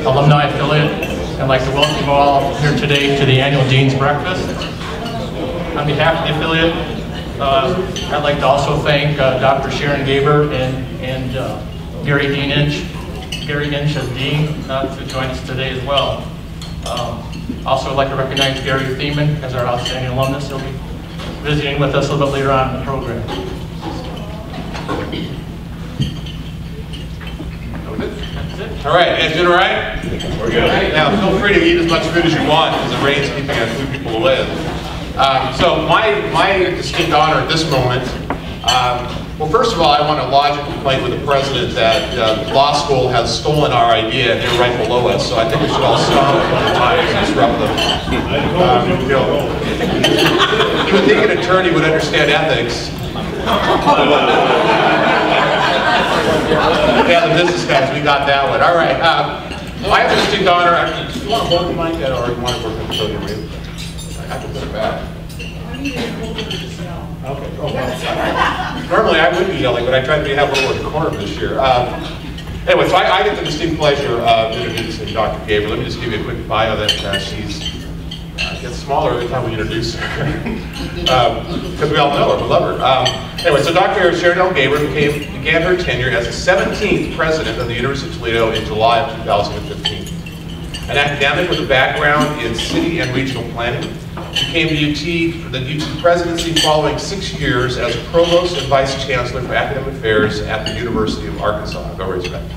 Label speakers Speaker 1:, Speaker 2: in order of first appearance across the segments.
Speaker 1: alumni affiliate. I'd like to welcome you all here today to the annual Dean's Breakfast. On behalf of the affiliate, I'd like to also thank Dr. Sharon Gaber and Gary Inch as Dean to join us today as well. Also, I'd like to recognize Gary Thiemann as our outstanding alumnus. He'll be visiting with us a little bit later on in the program.
Speaker 2: All right, guys doing all right? We're good. Right, now, feel free to eat as much food as you want because the rain's keeping us 2 people to live. So my distinct honor at this moment, well, first of all, I want to lodge a complaint with the president that the law school has stolen our idea and they're right below us. So I think we should all stomp at the time and disrupt them. You would think an attorney would understand ethics. Yeah, the business guys, we got that one. All right. I have a distinct honor. Do you want to hold the mic or do you want to work on the podium? I can put it back. Okay. Oh, well. Normally I would be yelling, but I tried to have a little decorum this year. Anyway, so I get the distinct pleasure of introducing Dr. Gaber. Let me just give you a quick bio that she's gets smaller every time we introduce her. Because we all know her, we love her. Anyway, so Dr. Sharon Gaber began her tenure as the 17th president of the University of Toledo in July of 2015. An academic with a background in city and regional planning, she came to UT for the UT presidency following 6 years as provost and vice chancellor for academic affairs at the University of Arkansas. Go respect.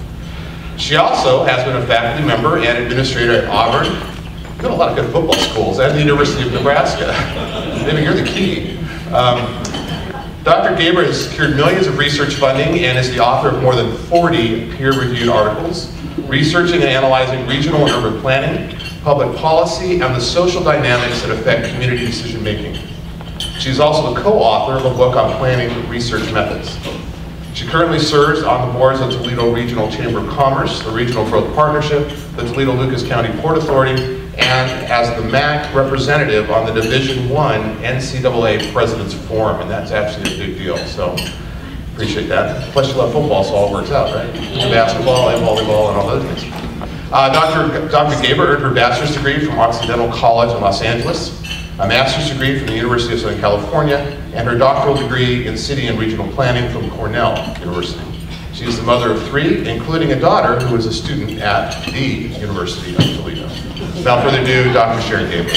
Speaker 2: She also has been a faculty member and administrator at Auburn. You've got a lot of good football schools and the University of Nebraska. Maybe you're the key. Dr. Gaber has secured millions of research funding and is the author of more than 40 peer-reviewed articles, researching and analyzing regional and urban planning, public policy, and the social dynamics that affect community decision-making. She's also the co-author of a book on planning research methods. She currently serves on the boards of Toledo Regional Chamber of Commerce, the Regional Growth Partnership, the Toledo-Lucas County Port Authority, and as the MAC representative on the Division I NCAA President's Forum, and that's actually a big deal, so appreciate that. Plus you love football, so it all works out, right? Basketball and volleyball and all those things. Dr. Gaber earned her bachelor's degree from Occidental College in Los Angeles, a master's degree from the University of Southern California, and her doctoral degree in city and regional planning from Cornell University. She is the mother of 3, including a daughter who is a student at the University of Toledo. Without further ado, Dr. Sharon Gaber.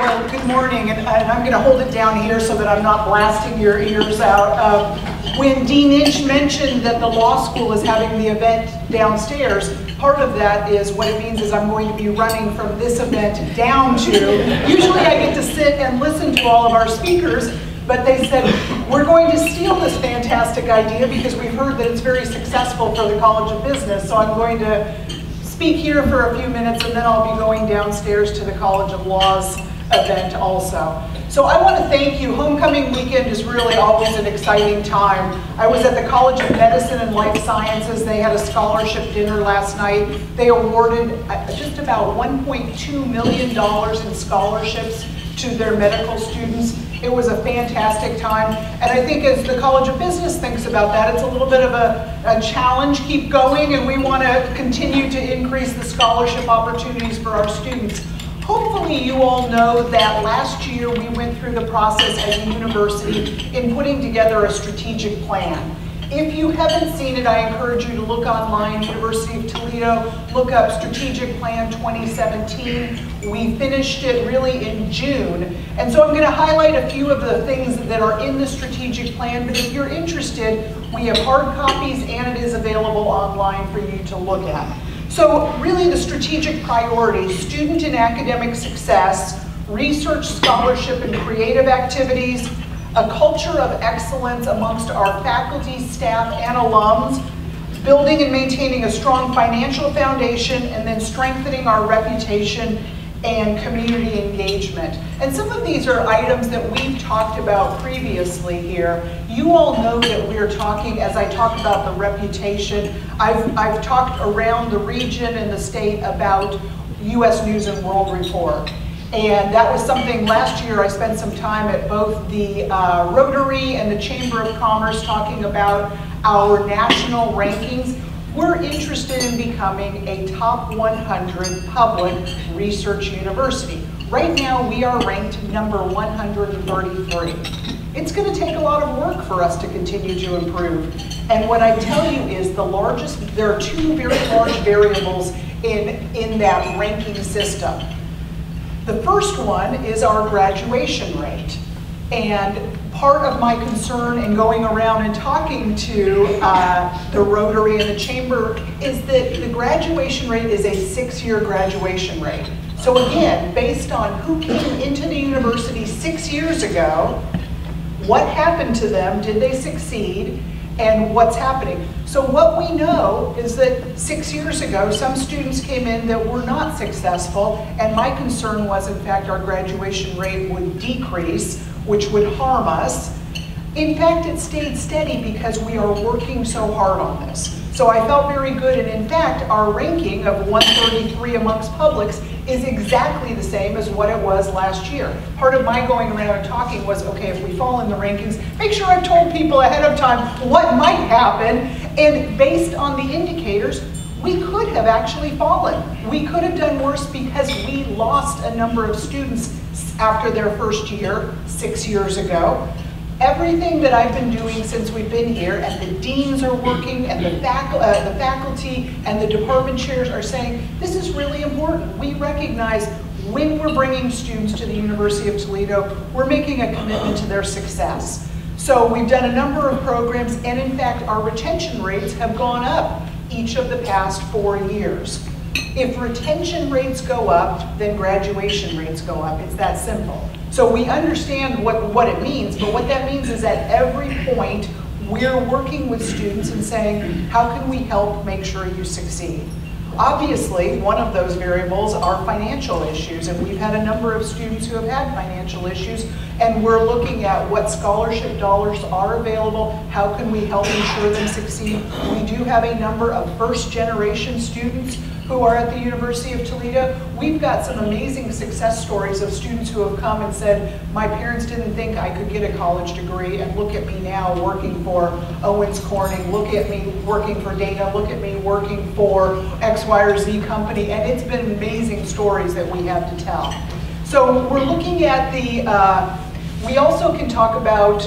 Speaker 3: Well, good morning, and I'm going to hold it down here so that I'm not blasting your ears out. When Dean Inch mentioned that the law school is having the event downstairs, part of that is what it means is I'm going to be running from this event down to, usually I get to sit and listen to all of our speakers, but they said, we're going to steal this fantastic idea because we've heard that it's very successful for the College of Business, so I'm going to speak here for a few minutes and then I'll be going downstairs to the College of Law's event also. So I want to thank you. Homecoming weekend is really always an exciting time. I was at the College of Medicine and Life Sciences. They had a scholarship dinner last night. They awarded just about $1.2 million in scholarships to their medical students. It was a fantastic time. And I think as the College of Business thinks about that, it's a little bit of a challenge. Keep going, and we want to continue to increase the scholarship opportunities for our students. Hopefully you all know that last year we went through the process as a university in putting together a strategic plan. If you haven't seen it, I encourage you to look online, University of Toledo, look up Strategic Plan 2017. We finished it really in June. And so I'm going to highlight a few of the things that are in the strategic plan, but if you're interested, we have hard copies and it is available online for you to look at. So really the strategic priorities: student and academic success, research, scholarship, and creative activities, a culture of excellence amongst our faculty, staff, and alums, building and maintaining a strong financial foundation, and then strengthening our reputation and community engagement. And some of these are items that we've talked about previously here. You all know that we're talking, as I talk about the reputation, I've talked around the region and the state about U.S. News and World Report. And that was something last year I spent some time at both the Rotary and the Chamber of Commerce talking about our national rankings. We're interested in becoming a top 100 public research university. Right now we are ranked number 133. It's going to take a lot of work for us to continue to improve. And what I tell you is there are two very large variables in that ranking system. The first one is our graduation rate. And part of my concern in going around and talking to the Rotary and the Chamber is that the graduation rate is a 6-year graduation rate. So again, based on who came into the university 6 years ago, what happened to them, did they succeed, and what's happening. So what we know is that 6 years ago, some students came in that were not successful, and my concern was, in fact, our graduation rate would decrease, which would harm us. In fact, it stayed steady because we are working so hard on this. So I felt very good, and in fact, our ranking of 133 amongst publics is exactly the same as what it was last year. Part of my going around and talking was, okay, if we fall in the rankings, make sure I've told people ahead of time what might happen, and based on the indicators, we could have actually fallen. We could have done worse because we lost a number of students after their first year 6 years ago. Everything that I've been doing since we've been here, and the deans are working, and the faculty and the department chairs are saying, this is really important. We recognize when we're bringing students to the University of Toledo, we're making a commitment to their success. So we've done a number of programs, and in fact, our retention rates have gone up each of the past 4 years. If retention rates go up, then graduation rates go up. It's that simple. So we understand what it means, but what that means is at every point, we're working with students and saying, how can we help make sure you succeed? Obviously, one of those variables are financial issues, and we've had a number of students who have had financial issues, and we're looking at what scholarship dollars are available, how can we help ensure them succeed. We do have a number of first-generation students who are at the University of Toledo. We've got some amazing success stories of students who have come and said, my parents didn't think I could get a college degree, and look at me now working for Owens Corning, look at me working for Dana, look at me working for X, Y, or Z company, and it's been amazing stories that we have to tell. So we're looking at we also can talk about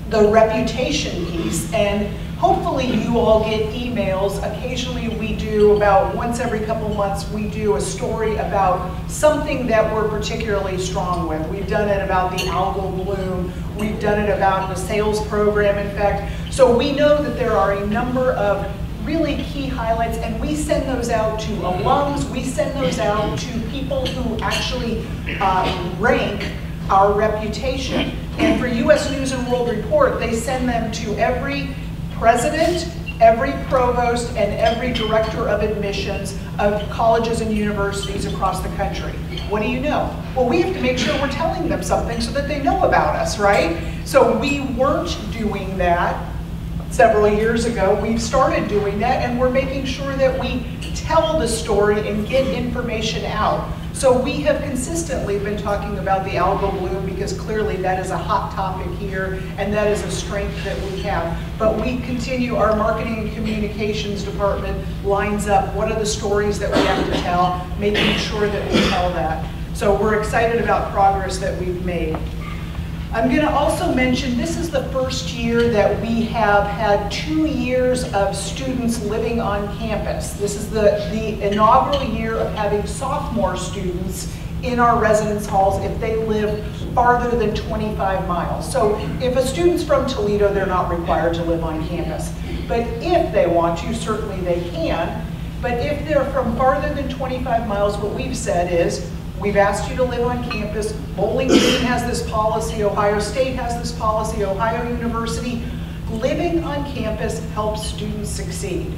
Speaker 3: the reputation piece, and hopefully you all get emails. Occasionally we do, about once every couple months, we do a story about something that we're particularly strong with. We've done it about the algal bloom. We've done it about the sales program, in fact. So we know that there are a number of really key highlights, and we send those out to alums. We send those out to people who actually rank our reputation. And for U.S. News and World Report, they send them to every president, every provost, and every director of admissions of colleges and universities across the country. What do you know? Well, we have to make sure we're telling them something so that they know about us, right? So we weren't doing that several years ago. We've started doing that, and we're making sure that we tell the story and get information out. So we have consistently been talking about the algal bloom because clearly that is a hot topic here, and that is a strength that we have. But we continue, our marketing and communications department lines up what are the stories that we have to tell, making sure that we tell that. So we're excited about progress that we've made. I'm going to also mention this is the first year that we have had 2 years of students living on campus. This is the inaugural year of having sophomore students in our residence halls if they live farther than 25 miles. So if a student's from Toledo, they're not required to live on campus. But if they want to, certainly they can. But if they're from farther than 25 miles, what we've said is, we've asked you to live on campus. Bowling Green has this policy, Ohio State has this policy, Ohio University. Living on campus helps students succeed.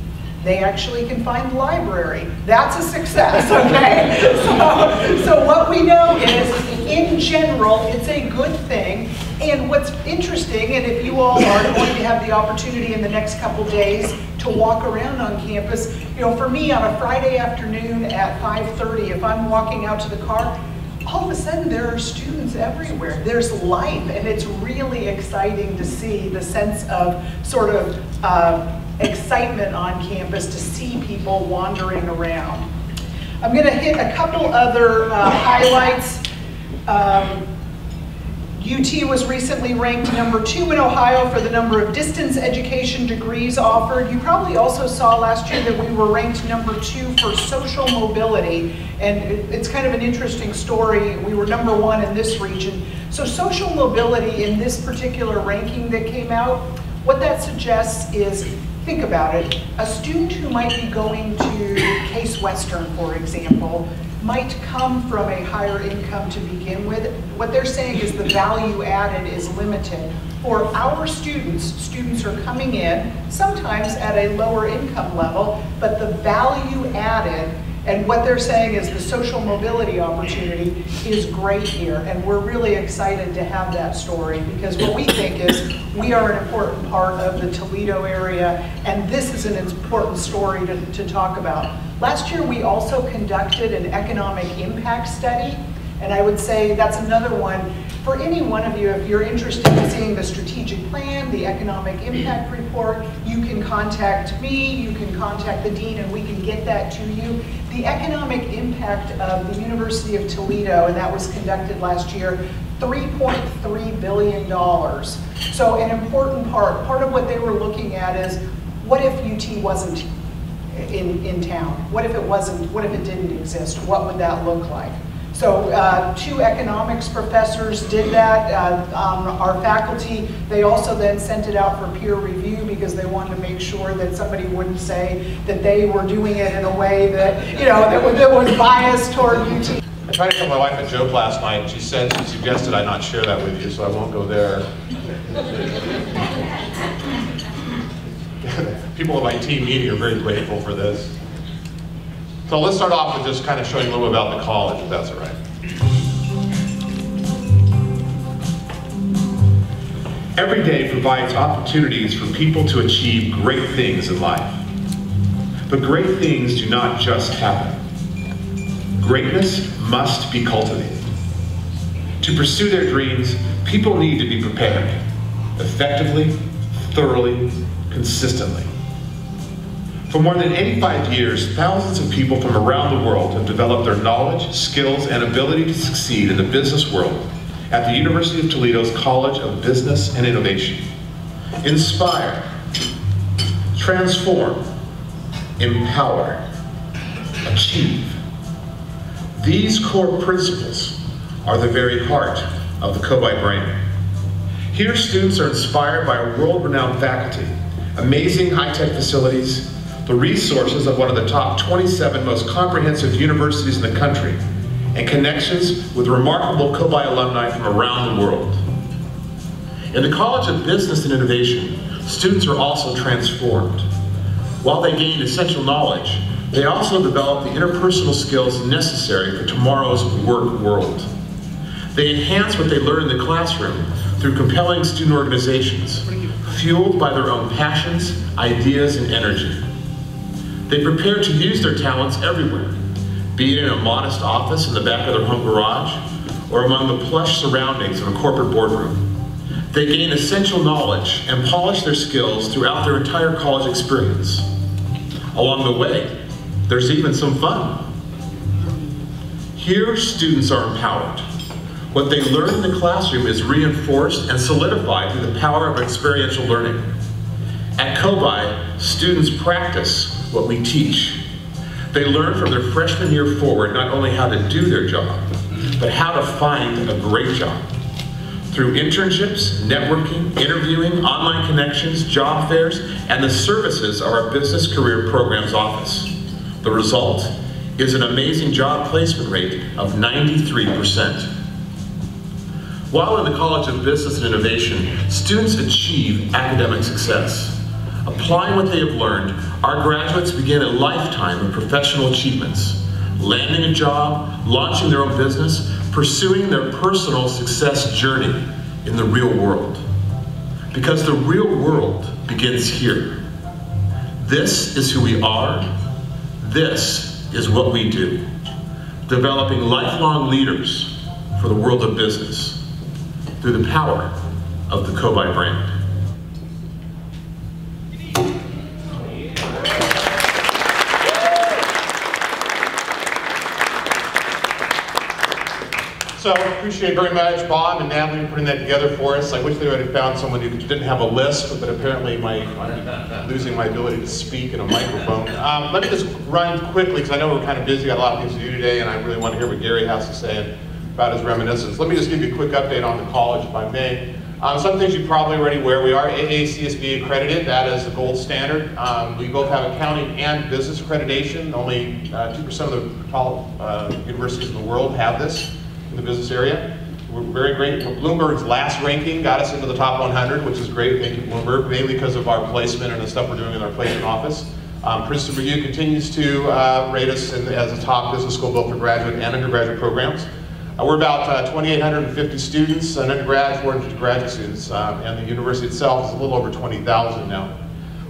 Speaker 3: They actually can find the library. That's a success, okay? So what we know is, in general, it's a good thing. And what's interesting, and if you all are going to have the opportunity in the next couple days to walk around on campus, you know, for me on a Friday afternoon at 5:30, if I'm walking out to the car, all of a sudden there are students everywhere. There's life, and it's really exciting to see the sense of sort of excitement on campus to see people wandering around. I'm going to hit a couple other highlights. UT was recently ranked #2 in Ohio for the number of distance education degrees offered. You probably also saw last year that we were ranked #2 for social mobility, and it's kind of an interesting story. We were #1 in this region. So social mobility in this particular ranking that came out, what that suggests is, think about it, a student who might be going to Case Western, for example, might come from a higher income to begin with. What they're saying is the value added is limited. For our students are coming in, sometimes at a lower income level, but the value added, and what they're saying is the social mobility opportunity is great here, and we're really excited to have that story, because what we think is we are an important part of the Toledo area, and this is an important story to talk about. Last year we also conducted an economic impact study, and I would say that's another one for any one of you. If you're interested in seeing the strategic plan, the economic impact report, you can contact me, you can contact the dean, and we can get that to you. The economic impact of the University of Toledo, and that was conducted last year, $3.3 billion. So an important part of what they were looking at is, what if UT wasn't in town? What if it didn't exist? What would that look like? So 2 economics professors did that on our faculty. They also then sent it out for peer review because they wanted to make sure that somebody wouldn't say that they were doing it in a way that, that was biased toward UT.
Speaker 2: I tried to tell my wife a joke last night, and she suggested I not share that with you, so I won't go there. People in my team meeting are very grateful for this. So let's start off with just kind of showing a little bit about the college, if that's all right. Every day provides opportunities for people to achieve great things in life. But great things do not just happen. Greatness must be cultivated. To pursue their dreams, people need to be prepared, effectively, thoroughly, consistently. For more than 85 years, thousands of people from around the world have developed their knowledge, skills, and ability to succeed in the business world at the University of Toledo's College of Business and Innovation. Inspire, transform, empower, achieve. These core principles are the very heart of the COBI brand. Here, students are inspired by world-renowned faculty, amazing high-tech facilities, the resources of one of the top 27 most comprehensive universities in the country, and connections with remarkable COBI alumni from around the world. In the College of Business and Innovation, students are also transformed. While they gain essential knowledge, they also develop the interpersonal skills necessary for tomorrow's work world. They enhance what they learn in the classroom through compelling student organizations, fueled by their own passions, ideas, and energy. They prepare to use their talents everywhere, be it in a modest office in the back of their home garage, or among the plush surroundings of a corporate boardroom. They gain essential knowledge and polish their skills throughout their entire college experience. Along the way, there's even some fun. Here, students are empowered. What they learn in the classroom is reinforced and solidified through the power of experiential learning. At COBI, students practice what we teach. They learn from their freshman year forward not only how to do their job, but how to find a great job. Through internships, networking, interviewing, online connections, job fairs, and the services of our Business Career Programs Office. The result is an amazing job placement rate of 93%. While in the College of Business and Innovation, students achieve academic success. Applying what they have learned, our graduates begin a lifetime of professional achievements, landing a job, launching their own business, pursuing their personal success journey in the real world. Because the real world begins here. This is who we are. This is what we do. Developing lifelong leaders, for the world of business through the power of the COBI brand. So appreciate very much Bob and Natalie for putting that together for us. I wish they would have found someone who didn't have a list, but apparently I'm losing my ability to speak in a microphone. Let me just run quickly, because I know we're kind of busy, got a lot of things to do today, and I really want to hear what Gary has to say about his reminiscence. Let me just give you a quick update on the college, if I may. Some things you probably already aware, we are AACSB accredited. That is the gold standard. We both have accounting and business accreditation. Only 2% of the universities in the world have this in the business area. We're very great. Bloomberg's last ranking got us into the top 100, which is great. Thank you, Bloomberg, mainly because of our placement and the stuff we're doing in our placement office. Princeton Review continues to rate us as a top business school both for graduate and undergraduate programs. We're about 2,850 students, an undergrad, 450 graduate students, and the university itself is a little over 20,000 now.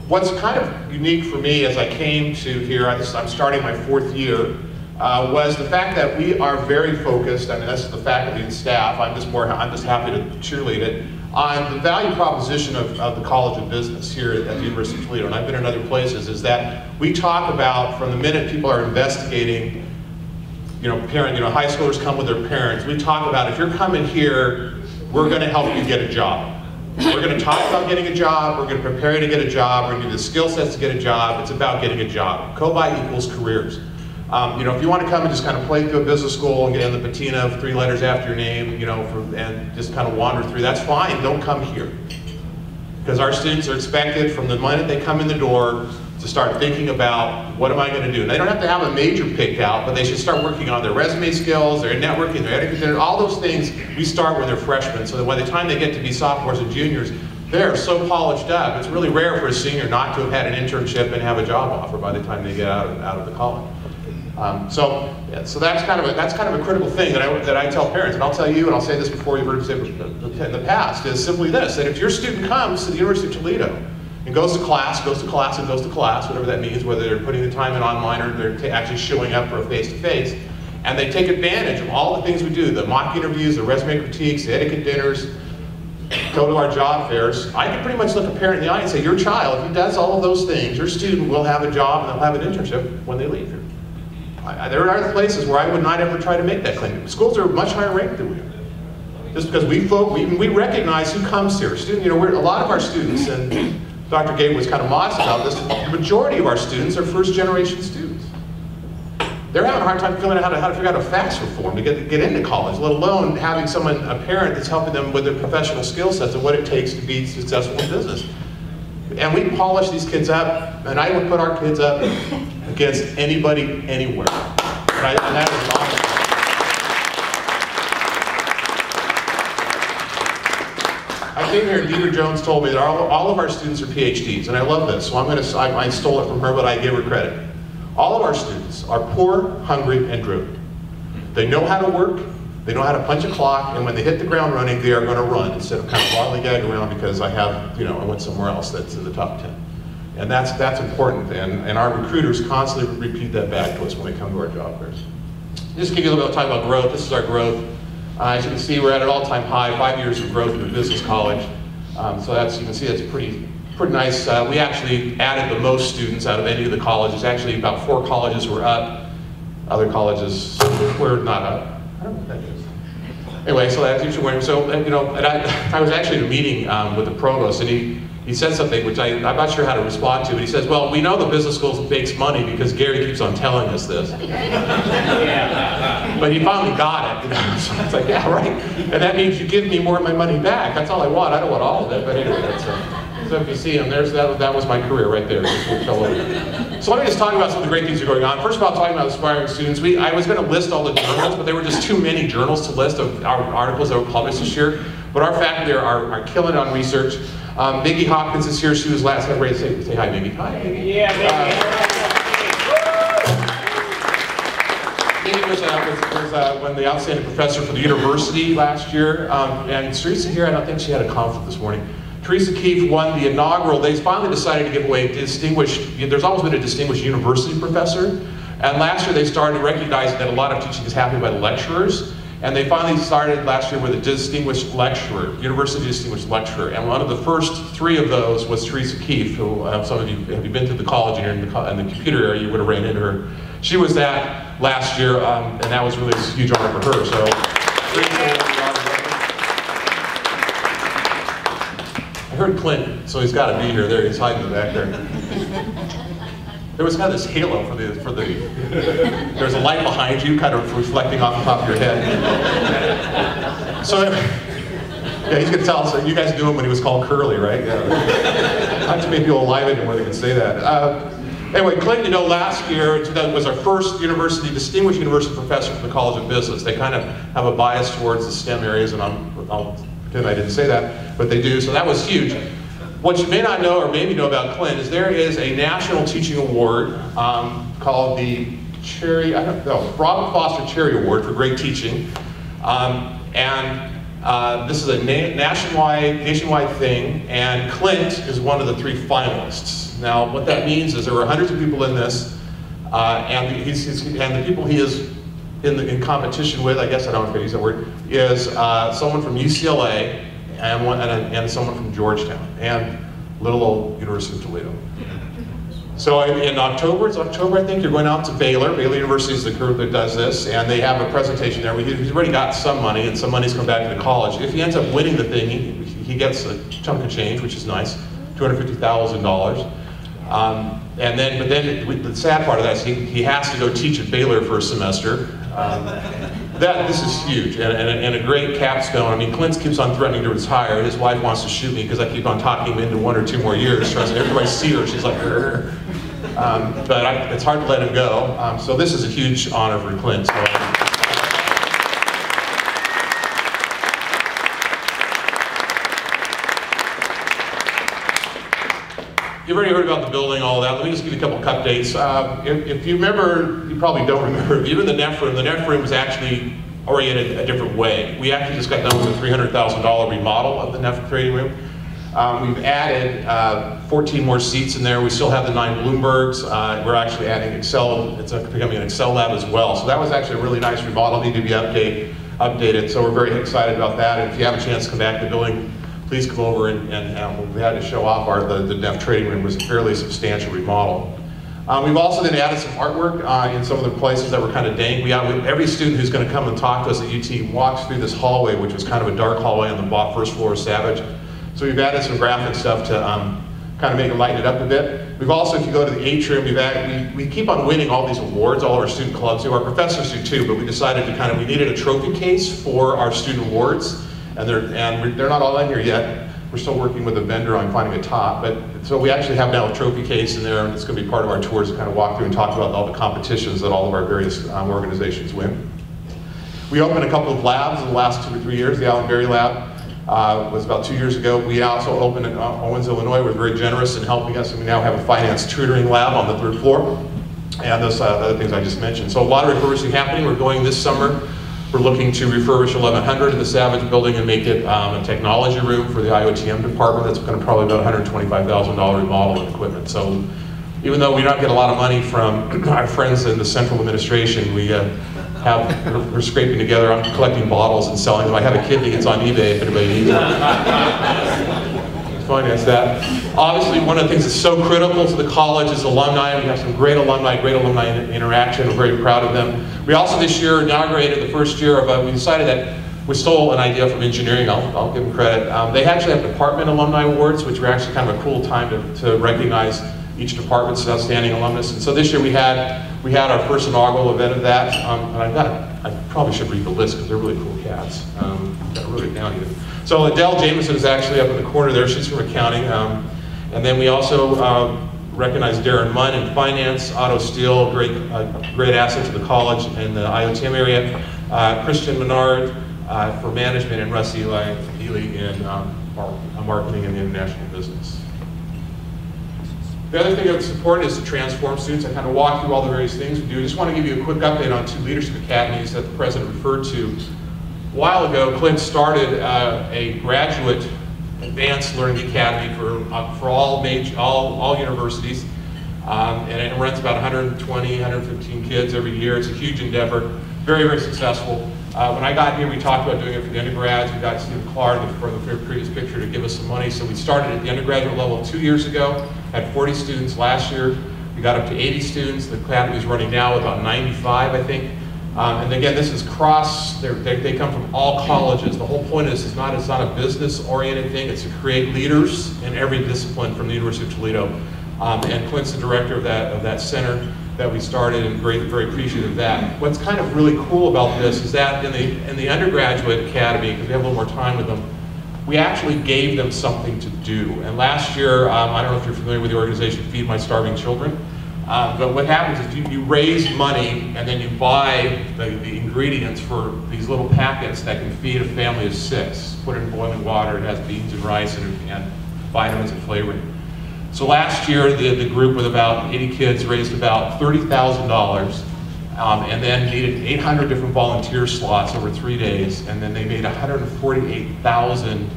Speaker 2: What's kind of unique for me as I came to here, I'm starting my 4th year, was the fact that we are very focused, I mean that's the faculty and staff, I'm just happy to cheerlead it, on the value proposition of the College of Business here at the University of Toledo, and I've been in other places, is that we talk about from the minute people are investigating, high schoolers come with their parents, we talk about if you're coming here, we're going to help you get a job. We're going to talk about getting a job, we're going to prepare you to get a job, we're going to do the skill sets to get a job, it's about getting a job. COBI equals careers. If you want to come and just kind of play through a business school and get in the patina of 3 letters after your name, and just kind of wander through, that's fine, don't come here. Because our students are expected from the minute they come in the door to start thinking about, what am I going to do? And they don't have to have a major picked out, but they should start working on their resume skills, their networking, their etiquette, all those things we start when they're freshmen, so that by the time they get to be sophomores and juniors, they're so polished up. It's really rare for a senior not to have had an internship and have a job offer by the time they get out of the college. So that's kind of a critical thing that I tell parents, and I'll tell you, and I'll say this before you've heard it say in the past, is simply this, that if your student comes to the University of Toledo and goes to class, whatever that means, whether they're putting the time in online or they're actually showing up for a face-to-face, and they take advantage of all the things we do, the mock interviews, the resume critiques, the etiquette dinners, go to our job fairs, I can pretty much look a parent in the eye and say, your child, if he does all of those things, your student will have a job and they'll have an internship when they leave here. There are other places where I would not ever try to make that claim. Schools are much higher ranked than we are. Just because we recognize who comes here. A lot of our students, and Dr. Gabe was kind of modest about this, the majority of our students are first-generation students. They're having a hard time figuring out how to figure out a FAFSA reform to get into college, let alone having a parent that's helping them with their professional skill sets and what it takes to be successful in business. And we polish these kids up, and I would put our kids up against anybody, anywhere. And that is awesome. I came here and Deidre Jones told me that all of our students are PhDs, and I love this, so I stole it from her, but I give her credit. All of our students are poor, hungry, and driven. They know how to work, they know how to punch a clock, and when they hit the ground running, they are going to run instead of kind of lollygag around because I went somewhere else that's in the top 10. And that's important, and our recruiters constantly repeat that back to us when they come to our job fairs. Just to give you a little bit of time about growth, this is our growth. As you can see, we're at an all-time high, 5 years of growth in the business college. So you can see that's pretty nice. We actually added the most students out of any of the colleges. Actually, about 4 colleges were up. Other colleges were not up. I don't know what that is. Anyway, so that's usually where, so, and I was actually in a meeting with the provost, and he said something which I'm not sure how to respond to, but he says, well, we know the business school makes money because Gary keeps on telling us this. But he finally got it, So it's like, yeah, right. And that means you give me more of my money back. That's all I want. I don't want all of it, but anyway, so if you see him, that was my career right there. So let me just talk about some of the great things that are going on. First of all, talking about aspiring students, I was going to list all the journals, but there were just too many journals to list of our articles that were published this year. But our faculty are killing it on research. Miggy Hopkins is here. She was last. Ready to say hi, Miggy. Hi, Miggy. Yeah, Miggy was when the outstanding professor for the university last year. And Teresa here, I don't think she had a conflict this morning. Teresa Keefe won the inaugural. They finally decided to give away there's always been a distinguished university professor. And last year they started recognizing that a lot of teaching is happening by the lecturers. And they finally started last year with a distinguished lecturer, university distinguished lecturer. And one of the first 3 of those was Teresa Keefe, who some of you, have you been to the college here in the computer area, you would have ran into her. She was that last year, and that was really a huge honor for her. So, I heard Clint, so he's got to be here. There, he's hiding in the back there. There was kind of this halo for the there's a light behind you, kind of reflecting off the top of your head. So, yeah, he's gonna tell us that you guys knew him when he was called Curly, right? Yeah. Not too many people alive anymore that can say that. Anyway, Clint, you know, last year was our first distinguished university professor from the College of Business. They kind of have a bias towards the STEM areas, and I'll pretend I didn't say that, but they do. So that was huge. What you may not know, or maybe know about Clint, is there is a national teaching award called the Robert Foster Cherry Award for great teaching. This is a nationwide thing, and Clint is one of the 3 finalists. Now, what that means is there were hundreds of people in this, and the people he is in competition with, I guess I don't know if I use that word, is someone from UCLA, and someone from Georgetown, and little old University of Toledo. So in October, I think, you're going out to Baylor. Baylor University is the group that does this, and they have a presentation there. He's already got some money, and some money's come back to the college. If he ends up winning the thing, he gets a chunk of change, which is nice, $250,000. But then the sad part of that is he has to go teach at Baylor for a semester. This is huge, and a great capstone. I mean, Clint keeps on threatening to retire. His wife wants to shoot me because I keep on talking him into 1 or 2 more years. Everybody sees her, she's like, but it's hard to let him go. So this is a huge honor for Clint. So. You've already heard about the building, all that. Let me just give you a couple updates. If you remember, you probably don't remember, if you're in the NEF room was actually oriented a different way. We actually just got done with a $300,000 remodel of the NEF training room. We've added 14 more seats in there. We still have the 9 Bloombergs. We're actually adding Excel. It's becoming an Excel lab as well. So that was actually a really nice remodel, needed to be updated. So we're very excited about that. And if you have a chance to come back to the building, please come over and we had to show off the NEF trading room. Was a fairly substantial remodel. We've also then added some artwork in some of the places that were kind of dank. Every student who's going to come and talk to us at UT walks through this hallway, which was kind of a dark hallway on the first floor of Savage. So we've added some graphic stuff to kind of make it lighten it up a bit. We've also, if you go to the atrium, we keep on winning all these awards. All our student clubs do. Our professors do too. But we decided to we needed a trophy case for our student awards. And they're not all in here yet. We're still working with a vendor on finding a top, so we actually have now a trophy case in there, and it's going to be part of our tours to kind of walk through and talk about all the competitions that all of our various organizations win. We opened a couple of labs in the last 2 or 3 years. The Allen Berry Lab was about 2 years ago. We also opened in Owens, Illinois. We're very generous in helping us, and we now have a finance tutoring lab on the 3rd floor, and those other things I just mentioned. So a lot of refurbishing happening. We're going this summer. We're looking to refurbish 1100 in the Savage building and make it a technology room for the IOTM department. That's going to probably about $125,000 remodel and equipment. So even though we don't get a lot of money from our friends in the central administration, we're scraping together. I'm collecting bottles and selling them. I have a kit that gets on eBay if anybody needs it. Finance that. Obviously, one of the things that's so critical to the college is alumni. We have some great alumni interaction. We're very proud of them. We also this year inaugurated the first year of, we decided that we stole an idea from engineering. I'll give them credit. They actually have department alumni awards, which were actually kind of a cool time to recognize each department's outstanding alumnus. And so this year we had our first inaugural event of that. And I probably should read the list because they're really cool cats. Got to write it down here. So Adele Jameson is actually up in the corner there. She's from accounting. And then we also recognize Darren Munn in finance, Otto Steele, great asset to the college in the IOTM area, Christian Menard for management, and Russ Ely in marketing and international business. The other thing that's important is to transform students. I kind of walk through all the various things we do. I just want to give you a quick update on 2 leadership academies that the president referred to. A while ago, Clint started a graduate advanced learning academy for all universities, and it runs about 120, 115 kids every year. It's a huge endeavor, very, very successful. When I got here, we talked about doing it for the undergrads. We got Steve Clark for the previous picture to give us some money. So we started at the undergraduate level 2 years ago, had 40 students last year. We got up to 80 students. The academy is running now with about 95, I think. And again, this is they come from all colleges. The whole point is it's not a business-oriented thing. It's to create leaders in every discipline from the University of Toledo. And Clint's the director of that center that we started, and very appreciative of that. What's kind of really cool about this is that in the undergraduate academy, because we have a little more time with them, we actually gave them something to do. And last year, I don't know if you're familiar with the organization Feed My Starving Children, but what happens is you raise money and then you buy the ingredients for these little packets that can feed a family of 6. Put it in boiling water, it has beans and rice and vitamins and flavoring. So last year, the group with about 80 kids raised about $30,000 and then needed 800 different volunteer slots over 3 days, and then they made 148,000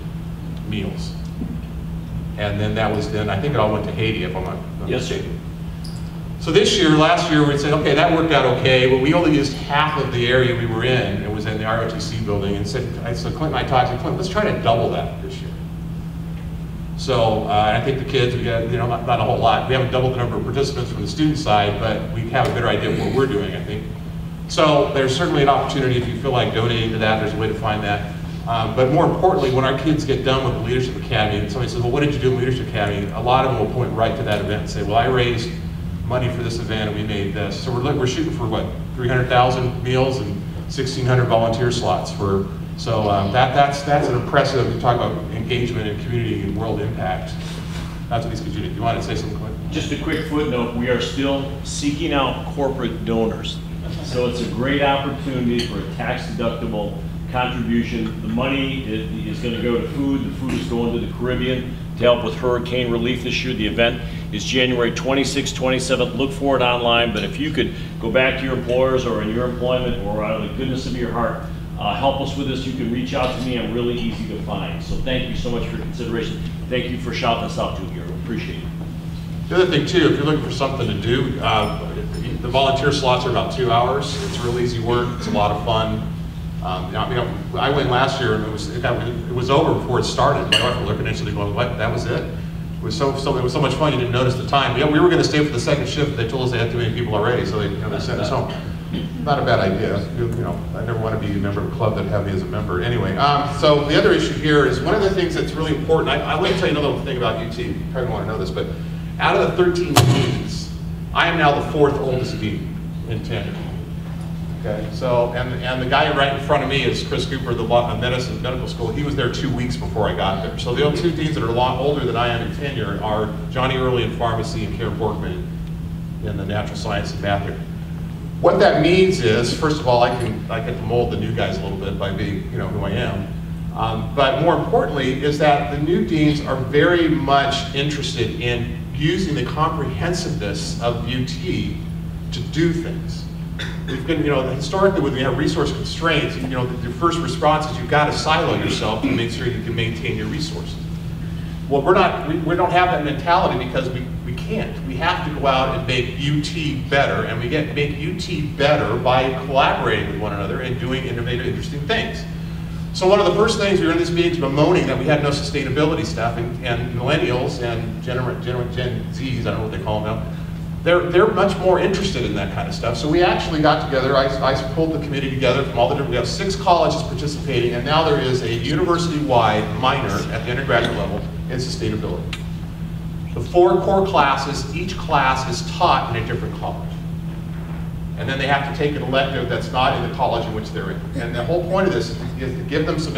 Speaker 2: meals. And then I think it all went to Haiti, if I'm not mistaken.
Speaker 4: Yes, sir.
Speaker 2: So last year, we said, okay, that worked out okay, but we only used half of the area we were in. It was in the ROTC building, and so Clint and I talked, Clint, let's try to double that this year. So I think the kids, we got, not a whole lot. We haven't doubled the number of participants from the student side, but we have a better idea of what we're doing, I think. So there's certainly an opportunity if you feel like donating to that, there's a way to find that. But more importantly, when our kids get done with the Leadership Academy, and somebody says, well, what did you do in the Leadership Academy? A lot of them will point right to that event and say, well, I raised money for this event and we made this. So we're shooting for what, 300,000 meals and 1,600 volunteer slots for. So that's an impressive, you talk about engagement and community and world impact. That's what these could do. You wanted to say something quick?
Speaker 4: Just a quick footnote, we are still seeking out corporate donors. So it's a great opportunity for a tax deductible contribution. The money is going to go to food. The food is going to the Caribbean to help with hurricane relief this year. The event is January 26th, 27th. Look for it online, but if you could go back to your employers or in your employment or out of the goodness of your heart, help us with this. You can reach out to me. I'm really easy to find. So thank you so much for your consideration. Thank you for shouting us out too here. Appreciate it.
Speaker 2: The other thing too, if you're looking for something to do, the volunteer slots are about 2 hours. It's real easy work. It's a lot of fun. I went last year and it was over before it started. My wife was looking at it going, what, that was it? It was so much fun you didn't notice the time. We were going to stay for the second shift, but they told us they had too many people already, so they sent us home. Not a bad idea. I never want to be a member of a club that have me as a member. Anyway, so the other issue here is one of the things that's really important. I want to tell you another thing about UT. You probably want to know this, but out of the 13 deans, I am now the 4th oldest dean in tenure. Okay, so and the guy right in front of me is Chris Cooper, the medical school. He was there 2 weeks before I got there. So the other 2 deans that are a lot older than I am in tenure are Johnny Early in pharmacy and Karen Borkman in the natural science and math area. What that means is, first of all, I get to mold the new guys a little bit by being, who I am. But more importantly is that the new deans are very much interested in using the comprehensiveness of UT to do things. We've been, historically when we have resource constraints, the first response is you've got to silo yourself to make sure you can maintain your resources. Well, we don't have that mentality because we can't. We have to go out and make UT better, and we make UT better by collaborating with one another and doing innovative, interesting things. So one of the first things we were in this meeting bemoaning that we had no sustainability stuff, and millennials and Gen Zs, I don't know what they call them now, they're much more interested in that kind of stuff. So we actually got together, I pulled the committee together from all the different, we have 6 colleges participating, and now there is a university-wide minor at the undergraduate level in sustainability. The 4 core classes, each class is taught in a different college. And then they have to take an elective that's not in the college in which they're in. And the whole point of this is to give them some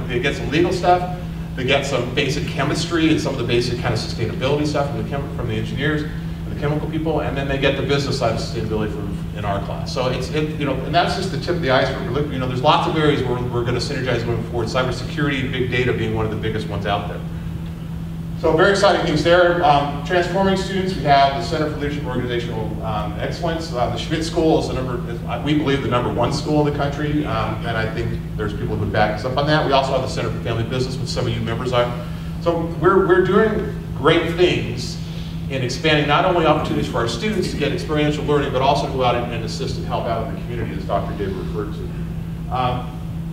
Speaker 2: they get some legal stuff, they get some basic chemistry and some of the basic kind of sustainability stuff from the engineers and the chemical people, and then they get the business side of sustainability in our class. So and that's just the tip of the iceberg. There's lots of areas where we're going to synergize moving forward. Cybersecurity and big data being one of the biggest ones out there. So very exciting things there. Transforming students, we have the Center for Leadership and Organizational Excellence. The Schmidt School is we believe the #1 school in the country, and I think there's people who would back us up on that. We also have the Center for Family Business, which some of you members are. So we're doing great things, in expanding not only opportunities for our students to get experiential learning, but also to go out and assist and help out in the community, as Dr. David referred to.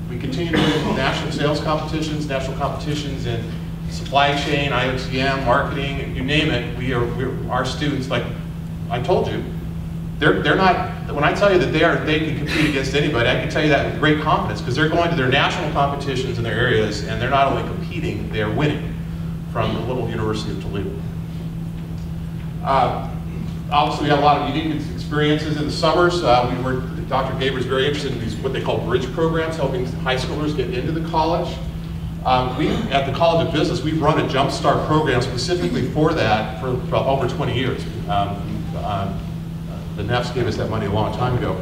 Speaker 2: We continue to win national sales competitions, national competitions in supply chain, IOTM, marketing, you name it. Our students, like I told you, they're not, when I tell you that they can compete against anybody, I can tell you that with great confidence, because they're going to their national competitions in their areas, and they're not only competing, they're winning from the little University of Toledo. Obviously, we have a lot of unique experiences in the summers. Dr. Gaber is very interested in these, what they call bridge programs, helping high schoolers get into the college. At the College of Business, we've run a Jump Start program specifically for that for over 20 years. The Nefs gave us that money a long time ago.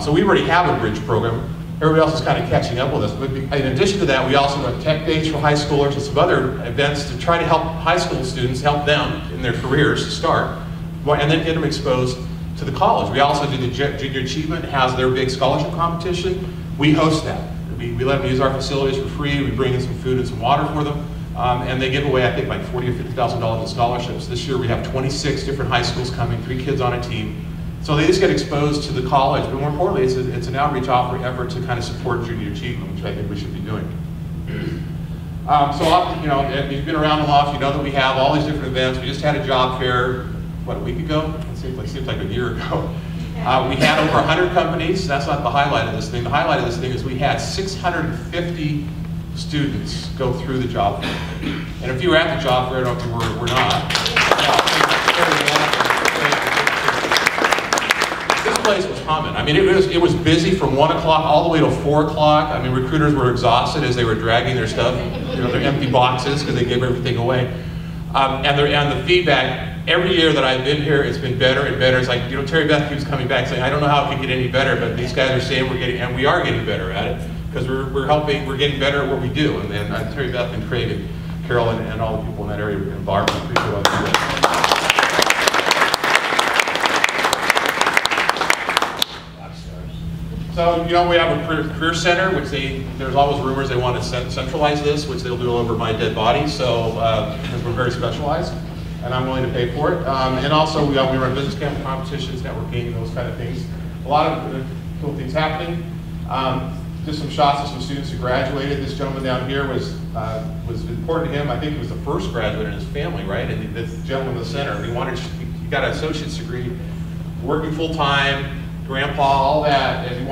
Speaker 2: So we already have a bridge program. Everybody else is kind of catching up with us. But in addition to that, we also run tech days for high schoolers and some other events to try to help high school students, help them in their careers to start, and then get them exposed to the college. We also do the Junior Achievement, has their big scholarship competition. We host that. We let them use our facilities for free. We bring in some food and some water for them. And they give away, I think, like $40,000 or $50,000 in scholarships. This year we have 26 different high schools coming, 3 kids on a team. So they just get exposed to the college, but more importantly, it's an outreach effort to kind of support junior achievement, which I think we should be doing. If you've been around enough, you know that we have all these different events. We just had a job fair, what, a week ago? It seems like a year ago. We had over 100 companies. That's not the highlight of this thing. The highlight of this thing is we had 650 students go through the job fair. And if you were at the job fair, I don't know if we're not. This place was humming. I mean, it was busy from 1 o'clock all the way to 4 o'clock. I mean, recruiters were exhausted as they were dragging their stuff, their empty boxes, because they gave everything away. And the feedback, every year that I've been here, it's been better and better. It's like, Terry Beth keeps coming back saying, I don't know how it can get any better, but these guys are saying we are getting better at it, because we're getting better at what we do. And then Terry Beth and Craig and Carol and all the people in that area and Barb appreciate what they do. So, we have a career center, which there's always rumors they want to centralize this, which they'll do all over my dead body, so, because we're very specialized, and I'm willing to pay for it. And also, we run business camp competitions, networking, those kind of things. A lot of cool things happening. Just some shots of some students who graduated. This gentleman down here was important to him. I think he was the first graduate in his family, right? And this gentleman in the center, he got an associate's degree, working full time, grandpa, all that, and he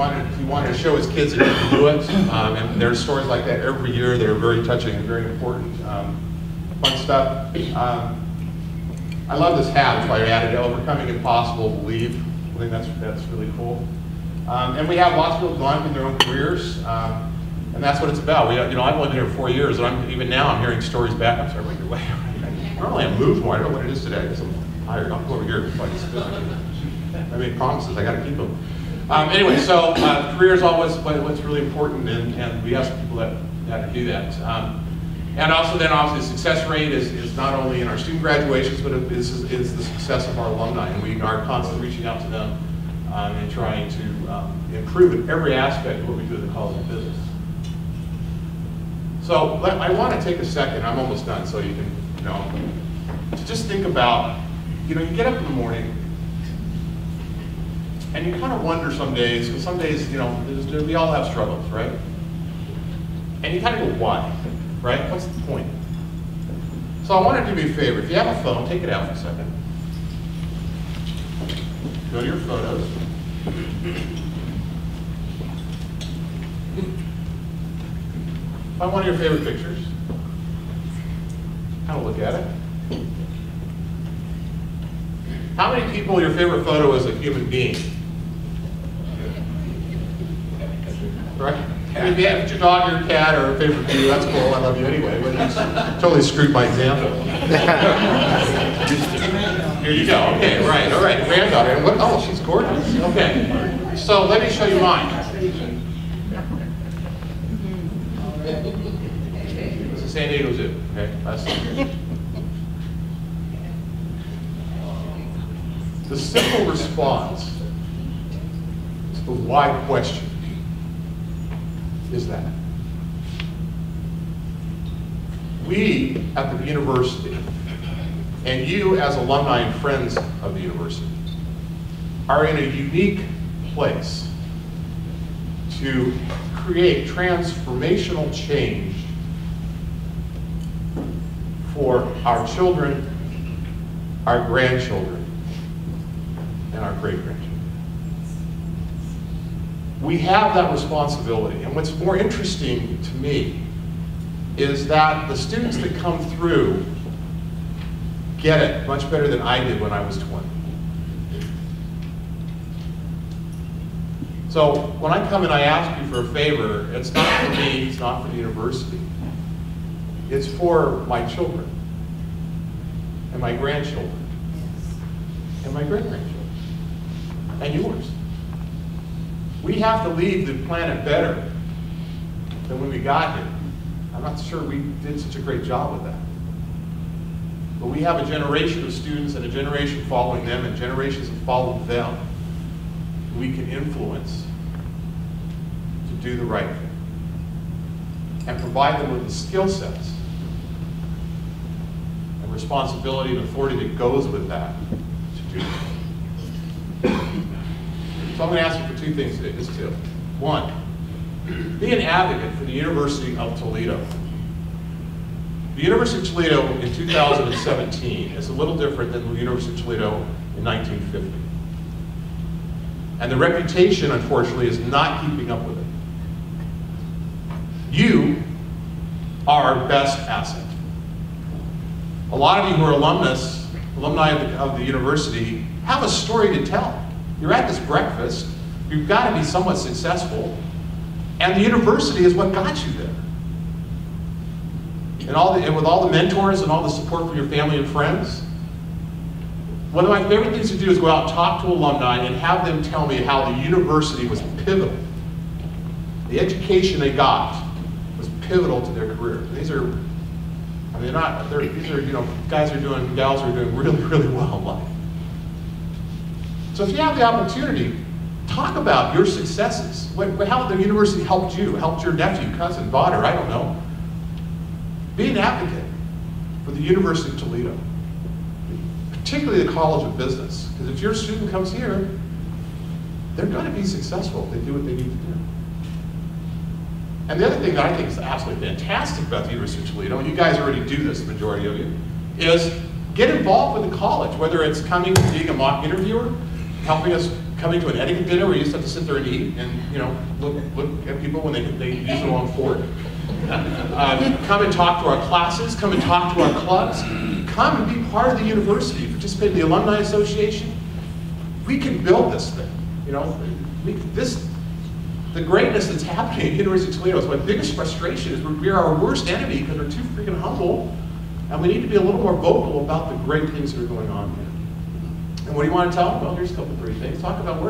Speaker 2: wanted to show his kids that he could do it. And there's stories like that every year that are very touching and very important. Fun stuff. I love this hat. That's why I added Overcoming Impossible Believe. I think that's really cool. And we have lots of people going in their own careers, and that's what it's about. I've only been here 4 years, and even now I'm hearing stories back. I'm sorry, wait. Normally I move more. I don't know what it is today. I'll go over here. I made promises, I got to keep them. Anyway, so career is always what's really important, and we have some people that do that. And also then obviously the success rate is not only in our student graduations, but it is the success of our alumni, and we are constantly reaching out to them and trying to improve in every aspect of what we do at the College of Business. So I want to take a second, I'm almost done, so you can, to just think about, you get up in the morning, and you kind of wonder some days, because some days, we all have struggles, right? And you kind of go, why, right? What's the point? So I want to do you a favor. If you have a phone, take it out for a second. Go to your photos. Find one of your favorite pictures. Kind of look at it. How many people your favorite photo is a human being? Right? If it's your dog, your cat, or a favorite view, that's cool. I love you anyway. But you totally screwed my example. Here you go. Okay, right. All right. Granddaughter. And oh, she's gorgeous. Okay. So let me show you mine. This is San Diego Zoo. Okay. That's the simple response to the why question is that we at the university And you, as alumni and friends of the university, are in a unique place to create transformational change for our children, our grandchildren, and our great-grandchildren. We have that responsibility, and what's more interesting to me is that the students that come through get it much better than I did when I was 20. So when I come and I ask you for a favor, it's not for me, it's not for the university. It's for my children, and my grandchildren, and my great-grandchildren, and yours. We have to leave the planet better than when we got here. I'm not sure we did such a great job with that. But we have a generation of students and a generation following them and generations that follow them who we can influence to do the right thing and provide them with the skill sets and responsibility and authority that goes with that to do it. So I'm going to ask you for two things today, just two. One, be an advocate for the University of Toledo. The University of Toledo in 2017 is a little different than the University of Toledo in 1950. And the reputation, unfortunately, is not keeping up with it. You are our best asset. A lot of you who are alumni of the university, have a story to tell. You're at this breakfast, you've got to be somewhat successful, and the university is what got you there. And with all the mentors and all the support from your family and friends, one of my favorite things to do is go out and talk to alumni and have them tell me how the university was pivotal. The education they got was pivotal to their career. These are, I mean, these are, you know, guys are doing, gals are doing really, really well in life. So if you have the opportunity, talk about your successes. How the university helped you, helped your nephew, cousin, daughter, I don't know. Be an advocate for the University of Toledo, particularly the College of Business. Because if your student comes here, they're going to be successful if they do what they need to do. And the other thing that I think is absolutely fantastic about the University of Toledo, and you guys already do this, the majority of you, is get involved with the college, whether it's coming to being a mock interviewer, coming to an etiquette dinner where you just have to sit there and eat and, you know, look at people when they use the wrong fork. Come and talk to our classes, come and talk to our clubs, come and be part of the university, participate in the Alumni Association. We can build this thing, you know. The greatness that's happening at the University of Toledo is my biggest frustration is we're our worst enemy because we're too freaking humble, and we need to be a little more vocal about the great things that are going on here. And what do you want to tell them? Well, here's a couple, three things. Talk about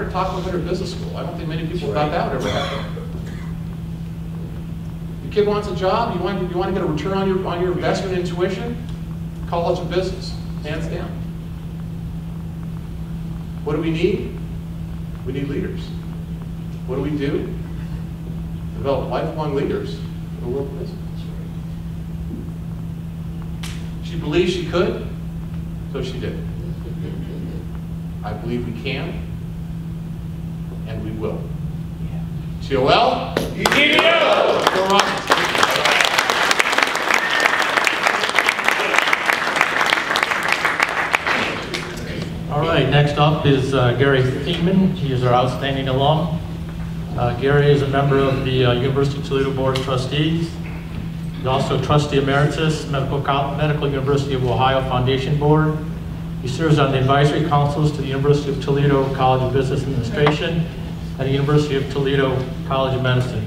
Speaker 2: Better Business School. I don't think many people about that would ever happen. Your kid wants a job, you want to get a return on your investment in tuition? College of Business, hands down. What do we need? We need leaders. What do we do? Develop lifelong leaders for the world of business. She believed she could, so she did. I believe we can, and we will. TOL, ETO!
Speaker 1: All right, next up is Gary Thiemann. He is our outstanding alum. Gary is a member of the University of Toledo Board of Trustees. He's also Trustee Emeritus, Medical University of Ohio Foundation Board. He serves on the advisory councils to the University of Toledo College of Business Administration and the University of Toledo College of Medicine.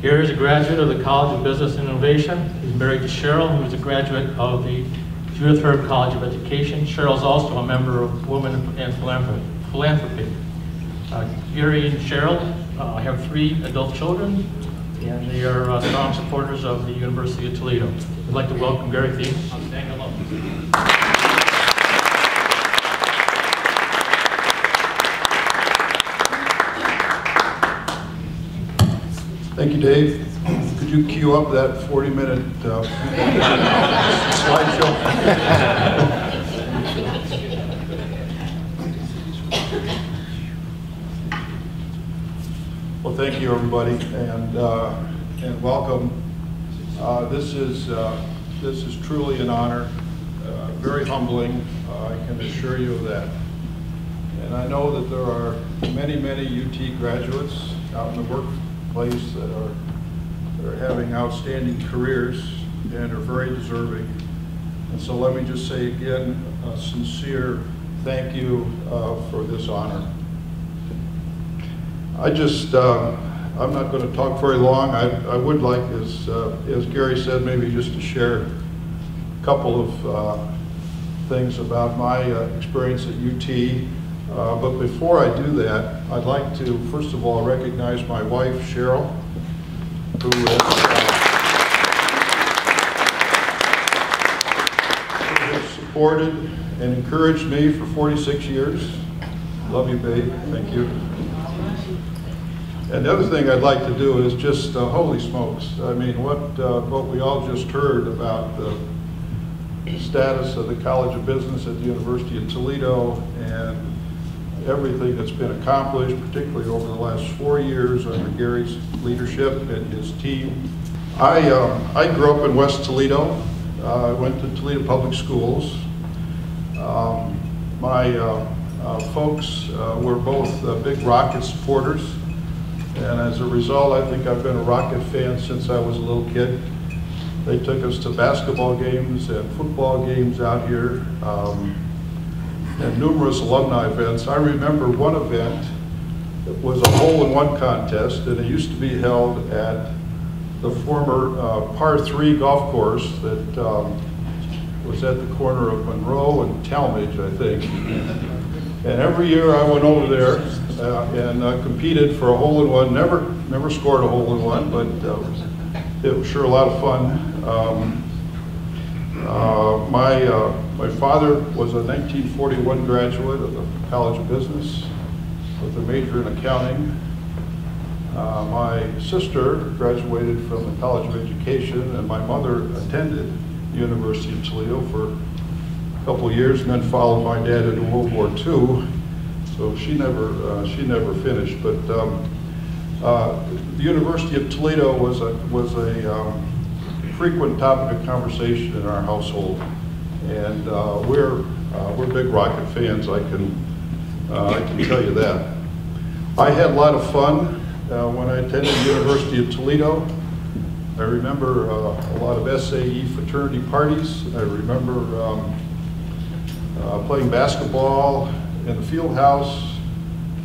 Speaker 1: Gary is a graduate of the College of Business and Innovation. He's married to Cheryl, who is a graduate of the Judith Herb College of Education. Cheryl is also a member of Women in Philanthropy. Gary and Cheryl have 3 adult children, and they are strong supporters of the University of Toledo. I'd like to welcome Gary Thiemann. Outstanding alum.
Speaker 5: Thank you, Dave. Could you cue up that 40-minute slideshow? thank you, everybody, and welcome. This is truly an honor, very humbling. I can assure you of that. And I know that there are many, many UT graduates out in the workplace that are having outstanding careers and are very deserving. And so let me just say again, a sincere thank you for this honor. I'm not going to talk very long. I would like, as Gary said, maybe just to share a couple of things about my experience at UT. But before I do that, I'd like to, first of all, recognize my wife, Cheryl, who has supported and encouraged me for 46 years. Love you, babe. Thank you. And the other thing I'd like to do is just, holy smokes, I mean, what we all just heard about the status of the College of Business at the University of Toledo and everything that's been accomplished, particularly over the last 4 years under Gary's leadership and his team. I grew up in West Toledo. I went to Toledo Public Schools. My folks were both big Rocket supporters, and as a result, I think I've been a Rocket fan since I was a little kid. They took us to basketball games and football games out here, and numerous alumni events. I remember one event that was a hole-in-one contest, and it used to be held at the former par 3 golf course that was at the corner of Monroe and Talmadge, I think. And every year I went over there and competed for a hole-in-one. Never scored a hole-in-one, but it was sure a lot of fun. My father was a 1941 graduate of the College of Business with a major in accounting. My sister graduated from the College of Education, and my mother attended the University of Toledo for a couple of years, and then followed my dad into World War II. So she never finished. But the University of Toledo was a frequent topic of conversation in our household, and we're big Rocket fans. I can tell you that. I had a lot of fun when I attended the University of Toledo. I remember a lot of SAE fraternity parties. I remember playing basketball in the field house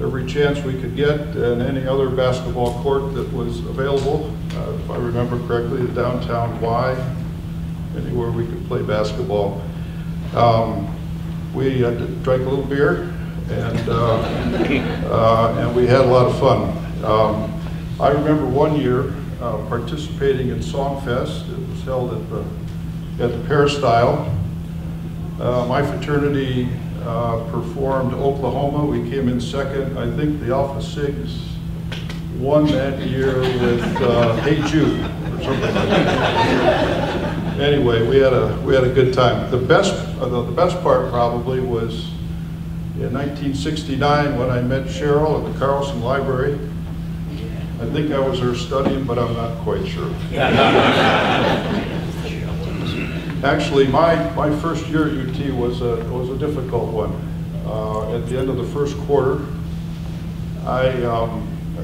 Speaker 5: every chance we could get, and any other basketball court that was available. If I remember correctly, the downtown Y, anywhere we could play basketball. We drank a little beer, and we had a lot of fun. I remember one year participating in Songfest. It was held at the Peristyle. My fraternity performed Oklahoma. We came in second. I think the Alpha Sigs won that year with Hey Jude or something like that. Anyway, we had a good time. The best part probably was in 1969 when I met Cheryl at the Carlson Library. I think I was there studying, but I'm not quite sure. Actually, my first year at UT was a difficult one. At the end of the first quarter, I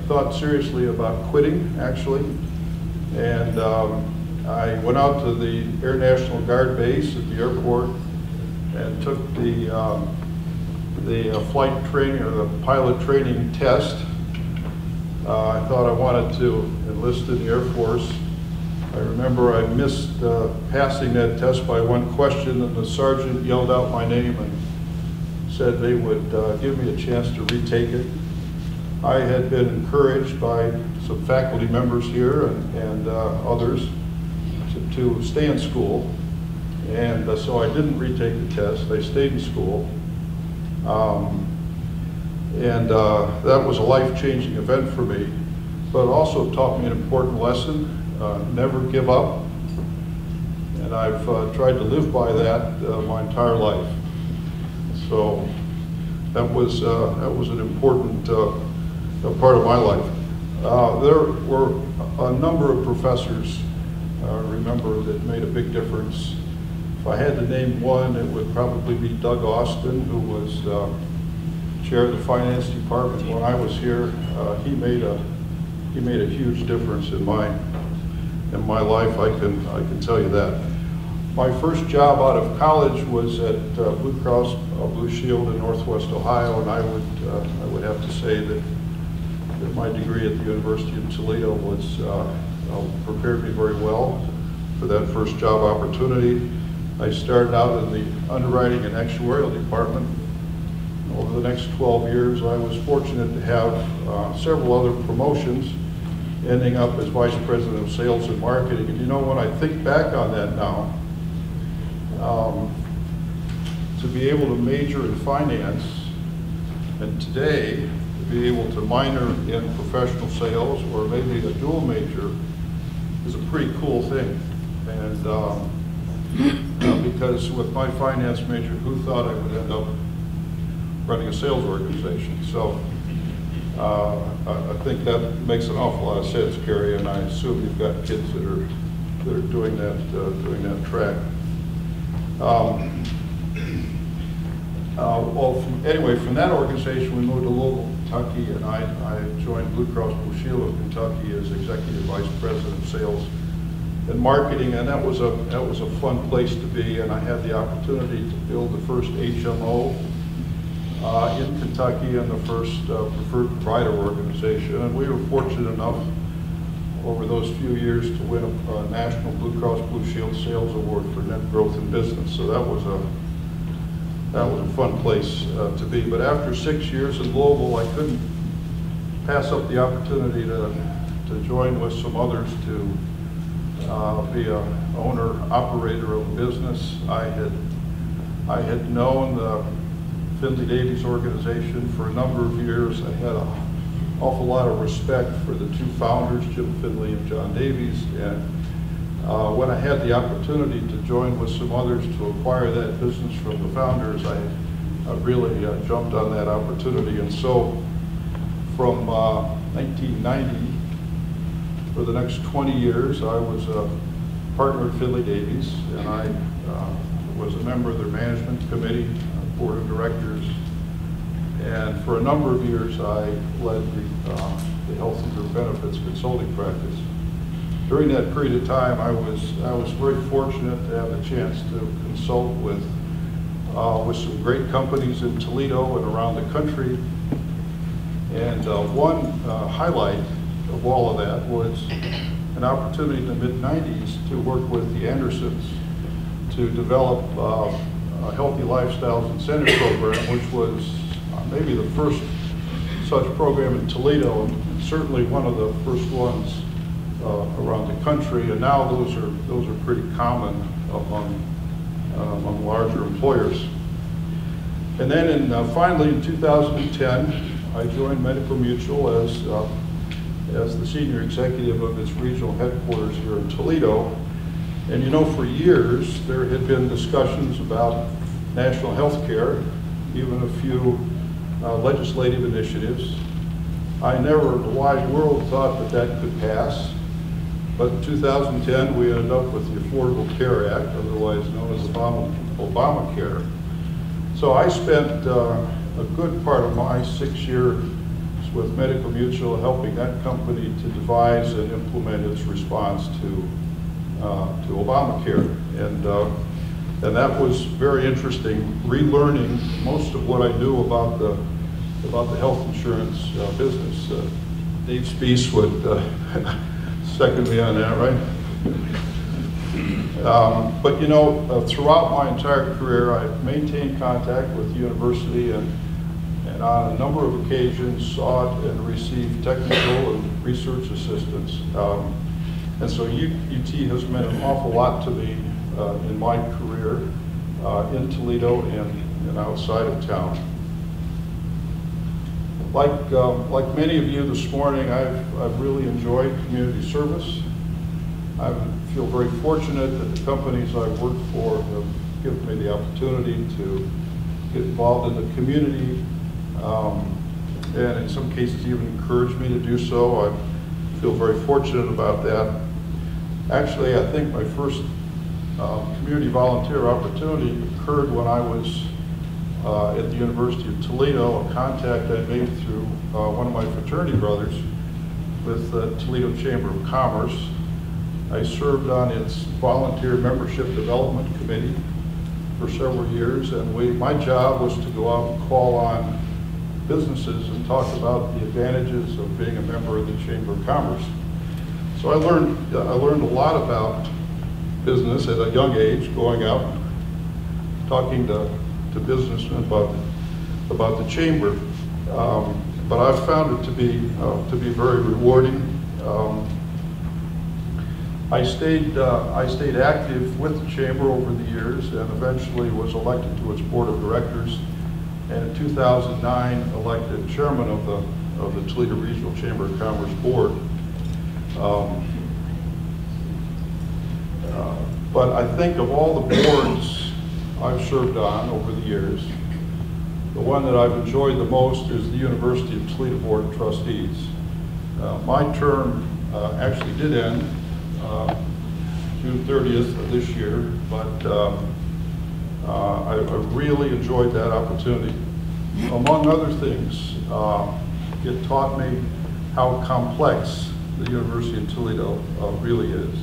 Speaker 5: thought seriously about quitting, actually, and I went out to the Air National Guard base at the airport and took the flight training or the pilot training test. I thought I wanted to enlist in the Air Force. I remember I missed passing that test by one question, and the sergeant yelled out my name and said they would give me a chance to retake it. I had been encouraged by some faculty members here and others to stay in school, and so I didn't retake the test. I stayed in school. That was a life-changing event for me, but also taught me an important lesson. Never give up, and I've tried to live by that my entire life. So that was an important part of my life. There were a number of professors, remember, that made a big difference. If I had to name one, it would probably be Doug Austin, who was chair of the finance department when I was here. He made a huge difference in my life. I can tell you that. My first job out of college was at Blue Cross Blue Shield in Northwest Ohio, and I would have to say that my degree at the University of Toledo was prepared me very well for that first job opportunity. I started out in the underwriting and actuarial department. Over the next 12 years, I was fortunate to have several other promotions, ending up as Vice President of Sales and Marketing. And you know, when I think back on that now, to be able to major in finance, and today to be able to minor in professional sales or maybe a dual major is a pretty cool thing. And because with my finance major, who thought I would end up running a sales organization? So I think that makes an awful lot of sense, Carrie, and I assume you've got kids that are doing that track. Well, anyway, from that organization, we moved to Louisville, Kentucky, and I joined Blue Cross Blue Shield of Kentucky as Executive Vice President of Sales and Marketing, and that was a fun place to be, and I had the opportunity to build the first HMO in Kentucky and the first preferred provider organization, and we were fortunate enough over those few years to win a National Blue Cross Blue Shield Sales Award for net growth in business. So that was a fun place to be. But after 6 years in Louisville, I couldn't pass up the opportunity to join with some others to be a owner operator of a business. I had known the Finley Davies organization for a number of years. I had an awful lot of respect for the two founders, Jim Finley and John Davies, and when I had the opportunity to join with some others to acquire that business from the founders, I really jumped on that opportunity. And so from 1990, for the next 20 years, I was a partner at Finley Davies, and I was a member of their management committee, board of directors, and for a number of years I led the health and group benefits consulting practice. During that period of time, I was very fortunate to have the chance to consult with some great companies in Toledo and around the country. And one highlight of all of that was an opportunity in the mid-90s to work with the Andersons to develop a Healthy Lifestyles Incentive Program, which was maybe the first such program in Toledo, and certainly one of the first ones around the country. And now those are pretty common among larger employers. And then finally in 2010, I joined Medical Mutual as the senior executive of its regional headquarters here in Toledo. And you know, for years there had been discussions about national health care, even a few legislative initiatives. I never in the wide world thought that could pass, but in 2010 we ended up with the Affordable Care Act, otherwise known as Obamacare. So I spent a good part of my 6 years with Medical Mutual helping that company to devise and implement its response to Obamacare. And that was very interesting, relearning most of what I knew about the health insurance business. Dave Spees would second me on that, right? But you know, throughout my entire career, I've maintained contact with the university and on a number of occasions sought and received technical and research assistance. And so UT has meant an awful lot to me in my career in Toledo and outside of town. Like many of you this morning, I've really enjoyed community service. I feel very fortunate that the companies I've worked for have given me the opportunity to get involved in the community, and in some cases even encouraged me to do so. feel very fortunate about that. Actually, I think my first community volunteer opportunity occurred when I was at the University of Toledo, a contact I made through one of my fraternity brothers with the Toledo Chamber of Commerce. I served on its volunteer membership development committee for several years, and my job was to go out and call on businesses and talk about the advantages of being a member of the Chamber of Commerce. So I learned a lot about business at a young age, going out and talking to businessmen about the chamber. But I've found it to be very rewarding. I stayed active with the chamber over the years, and eventually was elected to its board of directors, and in 2009 elected chairman of the Toledo Regional Chamber of Commerce board. But I think of all the boards I've served on over the years, the one that I've enjoyed the most is the University of Toledo Board of Trustees. My term actually did end June 30th of this year, but I really enjoyed that opportunity. Among other things, it taught me how complex the University of Toledo really is.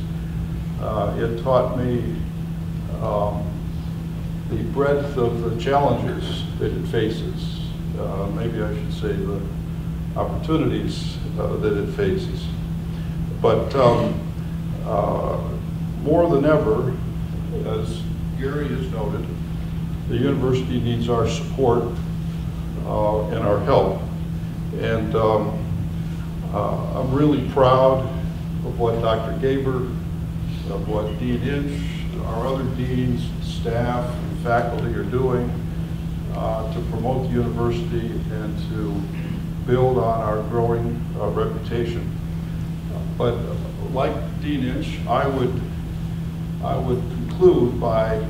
Speaker 5: It taught me the breadth of the challenges that it faces. Maybe I should say the opportunities that it faces. But more than ever, as Gary has noted, the university needs our support and our help. And I'm really proud of what Dr. Gaber, of what Dean Inch, our other deans, staff, and faculty are doing to promote the university and to build on our growing reputation. But like Dean Inch, I would conclude by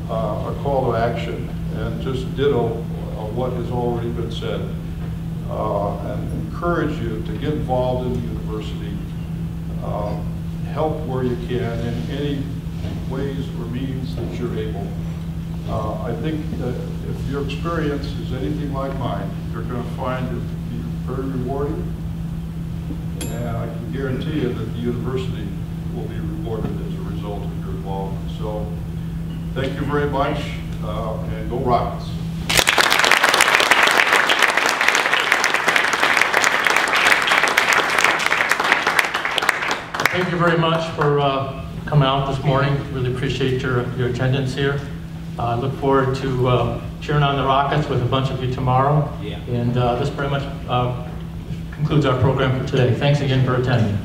Speaker 5: a call to action and just ditto what has already been said, and encourage you to get involved in the university, help where you can in any ways or means that you're able. I think that if your experience is anything like mine, you're going to find it to be very rewarding, and I can guarantee you that the university will be rewarded as a result of your involvement. So thank you very much, and go Rockets.
Speaker 1: Thank you very much for coming out this morning. Really appreciate your attendance here. I look forward to cheering on the Rockets with a bunch of you tomorrow. Yeah. And this pretty much concludes our program for today. Thanks again for attending.